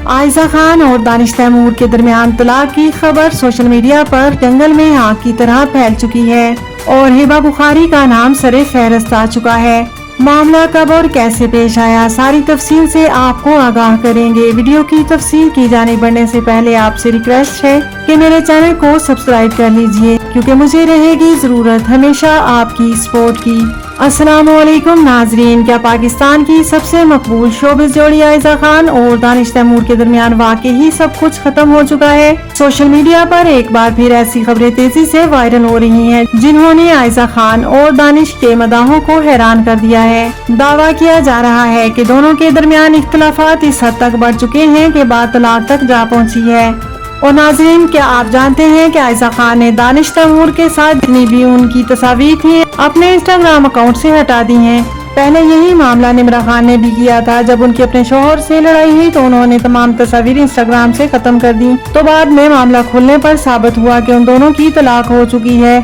आयजा खान और दानिश तैमूर के दरमियान तलाक की खबर सोशल मीडिया पर जंगल में आग की तरह फैल चुकी है और हिबा बुखारी का नाम सरे फहरिस्त आ चुका है। मामला कब और कैसे पेश आया, सारी तफसील से आपको आगाह करेंगे। वीडियो की तफसील की जाने बढ़ने से पहले आपसे रिक्वेस्ट है कि मेरे चैनल को सब्सक्राइब कर लीजिए, क्योंकि मुझे रहेगी जरूरत हमेशा आपकी सपोर्ट की। अस्सलामुअलैकुम नाजरीन, क्या पाकिस्तान की सबसे मकबूल शोबिस जोड़ी आयजा खान और दानिश तैमूर के दरमियान वाकई ही सब कुछ खत्म हो चुका है? सोशल मीडिया पर एक बार फिर ऐसी खबरें तेजी से वायरल हो रही हैं, जिन्होंने आयजा खान और दानिश के मदाहों को हैरान कर दिया है। दावा किया जा रहा है कि दोनों के दरमियान इख्तलाफात इस हद तक बढ़ चुके हैं कि बात तलाक तक जा पहुंची है। और नाजरीन, क्या आप जानते हैं कि आयजा खान ने दानिश तैमूर के साथ जितनी भी उनकी तस्वीर थी अपने इंस्टाग्राम अकाउंट से हटा दी हैं। पहले यही मामला निम्रा खान ने भी किया था। जब उनके अपने शौहर से लड़ाई हुई तो उन्होंने तमाम तस्वीर इंस्टाग्राम से खत्म कर दी। तो बाद में मामला खुलने पर साबित हुआ कि उन दोनों की तलाक हो चुकी है।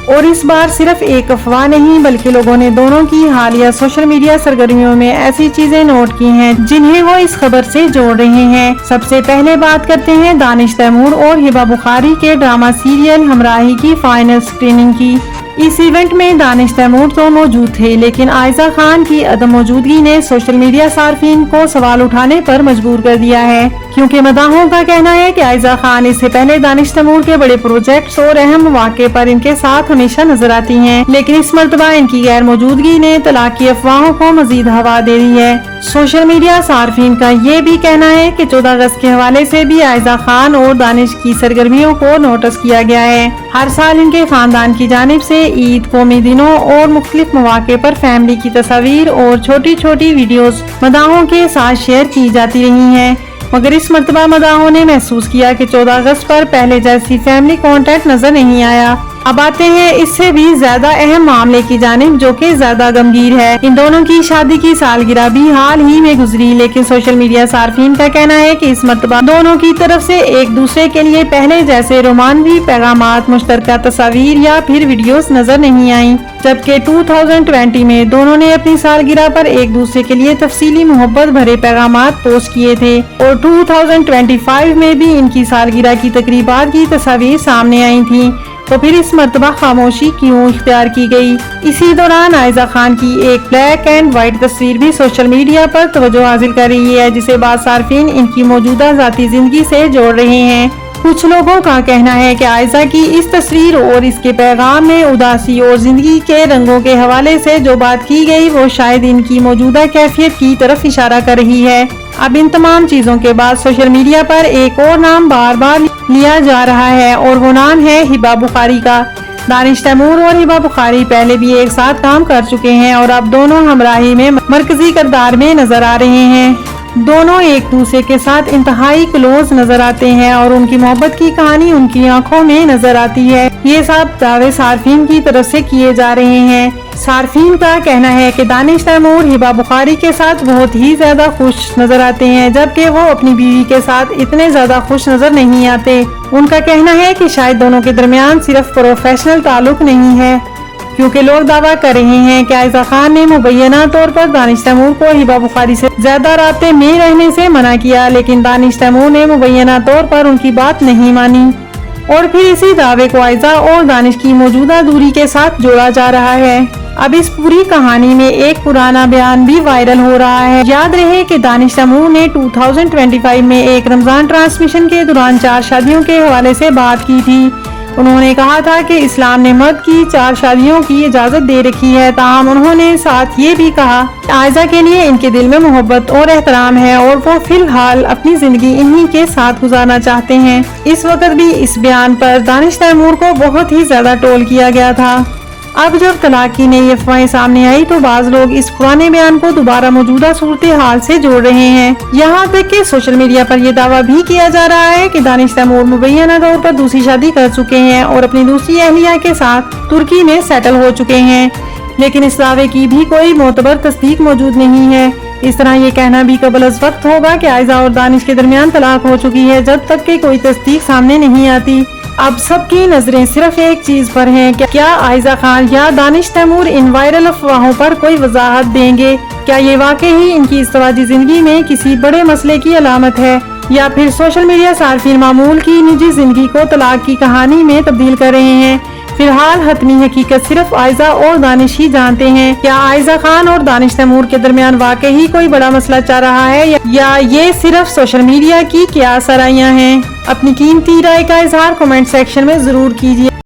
और इस बार सिर्फ एक अफवाह नहीं, बल्कि लोगों ने दोनों की हालिया सोशल मीडिया सरगर्मियों में ऐसी चीजें नोट की हैं जिन्हें वो इस खबर से जोड़ रहे हैं। सबसे पहले बात करते हैं दानिश तैमूर और हिबा बुखारी के ड्रामा सीरियल हमराही की फाइनल स्क्रीनिंग की। इस इवेंट में दानिश तैमूर तो मौजूद थे, लेकिन आयजा खान की अदम मौजूदगी ने सोशल मीडिया सार्फिन को सवाल उठाने पर मजबूर कर दिया है, क्योंकि मदाहों का कहना है कि आयजा खान इससे पहले दानिश तैमूर के बड़े प्रोजेक्ट्स और अहम वाक़े पर इनके साथ हमेशा नजर आती हैं, लेकिन इस मर्तबा इनकी गैर मौजूदगी ने तलाक की अफवाहों को मजीद हवा दे दी है। सोशल मीडिया सार्फिन का ये भी कहना है कि 14 अगस्त के हवाले से भी आयजा खान और दानिश की सरगर्मियों को नोटिस किया गया है। हर साल इनके खानदान की जानिब से ईद, कौमी दिनों और मुख्तलिफ मौके पर फैमिली की तस्वीर और छोटी छोटी वीडियोस मदाहों के साथ शेयर की जाती रही हैं, मगर इस मर्तबा मदाहों ने महसूस किया कि 14 अगस्त पर पहले जैसी फैमिली कॉन्टेंट नजर नहीं आया। अब आते हैं इससे भी ज्यादा अहम मामले की जानिब, जो कि ज्यादा गंभीर है। इन दोनों की शादी की सालगिरह भी हाल ही में गुजरी, लेकिन सोशल मीडिया सार्फिन का कहना है कि इस मर्तबा दोनों की तरफ से एक दूसरे के लिए पहले जैसे रोमांवी पैगामात, मुश्तरका तस्वीर या फिर वीडियोस नजर नहीं आई। जबकि 2020 में दोनों ने अपनी सालगिरह पर एक दूसरे के लिए तफसीली मोहब्बत भरे पैगामात पोस्ट किए थे, और 2025 में भी इनकी सालगिरह की तकरीबात की तस्वीर सामने आई थी। तो फिर इस मर्तबा खामोशी क्यों इख्तियार की गई? इसी दौरान आयजा खान की एक ब्लैक एंड व्हाइट तस्वीर भी सोशल मीडिया पर तवज्जो हासिल कर रही है, जिसे बाद सार्फिन इनकी मौजूदा जाती जिंदगी से जोड़ रहे हैं। कुछ लोगों का कहना है कि आयजा की इस तस्वीर और इसके पैगाम में उदासी और जिंदगी के रंगों के हवाले से जो बात की गई वो शायद इनकी मौजूदा कैफियत की तरफ इशारा कर रही है। अब इन तमाम चीजों के बाद सोशल मीडिया पर एक और नाम बार बार लिया जा रहा है, और वो नाम है हिबा बुखारी का। दानिश तैमूर और हिबा बुखारी पहले भी एक साथ काम कर चुके हैं और अब दोनों हमराही में मरकजी किरदार में नजर आ रहे हैं। दोनों एक दूसरे के साथ इंतहाई क्लोज नजर आते हैं और उनकी मोहब्बत की कहानी उनकी आंखों में नजर आती है। ये सब दावे सार्फिन की तरफ से किए जा रहे हैं। सार्फिन का कहना है कि दानिश तैमूर हिबा बुखारी के साथ बहुत ही ज्यादा खुश नजर आते हैं, जबकि वो अपनी बीवी के साथ इतने ज्यादा खुश नजर नहीं आते। उनका कहना है कि शायद दोनों के दरमियान सिर्फ प्रोफेशनल ताल्लुक नहीं है, क्योंकि लोग दावा कर रहे हैं कि आयजा खान ने मुबैना तौर पर दानिश तैमूर को हिबा बुखारी से ज्यादा राब्ते में रहने से मना किया, लेकिन दानिश तैमूर ने मुबैना तौर पर उनकी बात नहीं मानी। और फिर इसी दावे को आयजा और दानिश की मौजूदा दूरी के साथ जोड़ा जा रहा है। अब इस पूरी कहानी में एक पुराना बयान भी वायरल हो रहा है। याद रहे कि दानिश तैमूर ने 2025 में एक रमजान ट्रांसमिशन के दौरान 4 शादियों के हवाले से बात की थी। उन्होंने कहा था कि इस्लाम ने मर्द की 4 शादियों की इजाजत दे रखी है, ताहम उन्होंने साथ ये भी कहा आयजा के लिए इनके दिल में मोहब्बत और एहतराम है और वो फिलहाल अपनी जिंदगी इन्हीं के साथ गुजारना चाहते हैं। इस वक्त भी इस बयान पर दानिश तैमूर को बहुत ही ज्यादा ट्रोल किया गया था। अब जब तलाक की नई अफवाहें सामने आई तो बाज लोग इस पुराने बयान को दोबारा मौजूदा सूरत हाल से जोड़ रहे हैं। यहाँ तक कि सोशल मीडिया पर यह दावा भी किया जा रहा है कि दानिश तैमूर मुबैना तौर पर दूसरी शादी कर चुके हैं और अपनी दूसरी अहलिया के साथ तुर्की में सेटल हो चुके हैं, लेकिन इस दावे की भी कोई मोतबर तस्दीक मौजूद नहीं है। इस तरह ये कहना भी कबल अज़ वक्त होगा कि आयजा और दानिश के दरमियान तलाक हो चुकी है, जब तक कि कोई तस्दीक सामने नहीं आती। अब सबकी नजरें सिर्फ एक चीज पर हैं कि क्या आयजा खान या दानिश तैमूर इन वायरल अफवाहों पर कोई वजाहत देंगे। क्या ये वाकई ही इनकी इज़्तिवाजी जिंदगी में किसी बड़े मसले की अलामत है? یا پھر سوشل میڈیا صارفین معمول کی نجی زندگی کو طلاق کی کہانی میں تبدیل کر رہے ہیں؟ فی الحال حتمی حقیقت صرف عائزہ اور دانش ہی جانتے ہیں۔ کیا عائزہ خان اور دانش تیمور کے درمیان واقعی کوئی بڑا مسئلہ چل رہا ہے یا یہ صرف سوشل میڈیا کی قیاس آرائیاں ہیں؟ اپنی قیمتی رائے کا اظہار کمنٹ سیکشن میں ضرور کیجیے۔